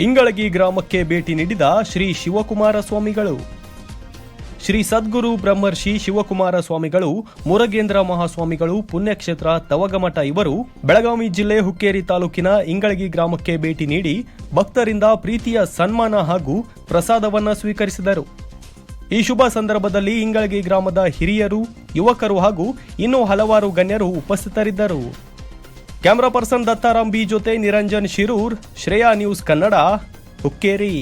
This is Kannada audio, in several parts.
ಇಂಗಳಗಿ ಗ್ರಾಮಕ್ಕೆ ಭೇಟಿ ನೀಡಿದ ಶ್ರೀ ಶಿವಕುಮಾರ ಸ್ವಾಮಿಗಳು. ಶ್ರೀ ಸದ್ಗುರು ಬ್ರಹ್ಮರ್ಷಿ ಶಿವಕುಮಾರ ಸ್ವಾಮಿಗಳು, ಮುರಗೇಂದ್ರ ಮಹಾಸ್ವಾಮಿಗಳು, ಪುಣ್ಯಕ್ಷೇತ್ರ ತವಗಮಠ ಇವರು ಬೆಳಗಾವಿ ಜಿಲ್ಲೆ ಹುಕ್ಕೇರಿ ತಾಲೂಕಿನ ಇಂಗಳಗಿ ಗ್ರಾಮಕ್ಕೆ ಭೇಟಿ ನೀಡಿ ಭಕ್ತರಿಂದ ಪ್ರೀತಿಯ ಸನ್ಮಾನ ಹಾಗೂ ಪ್ರಸಾದವನ್ನು ಸ್ವೀಕರಿಸಿದರು. ಈ ಶುಭ ಸಂದರ್ಭದಲ್ಲಿ ಇಂಗಳಗಿ ಗ್ರಾಮದ ಹಿರಿಯರು, ಯುವಕರು ಹಾಗೂ ಇನ್ನೂ ಹಲವಾರು ಗಣ್ಯರು ಉಪಸ್ಥಿತರಿದ್ದರು. ಕ್ಯಾಮರಾ ಪರ್ಸನ್ ದತ್ತಾರಾಮ್ ಬಿ ಜೊತೆ ನಿರಂಜನ್ ಶಿರೂರ್, ಶ್ರೇಯಾ ನ್ಯೂಸ್ ಕನ್ನಡ, ಹುಕ್ಕೇರಿ.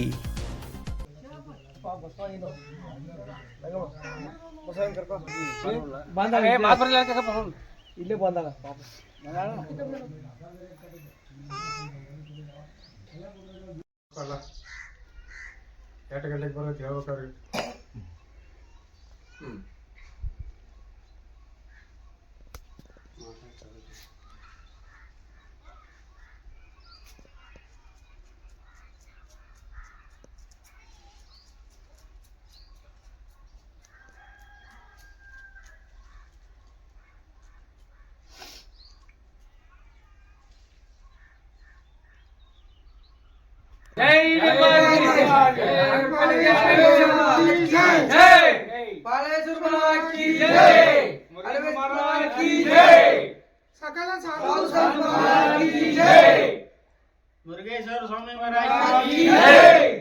मुरगेश्वर स्वामी महाराज की जय।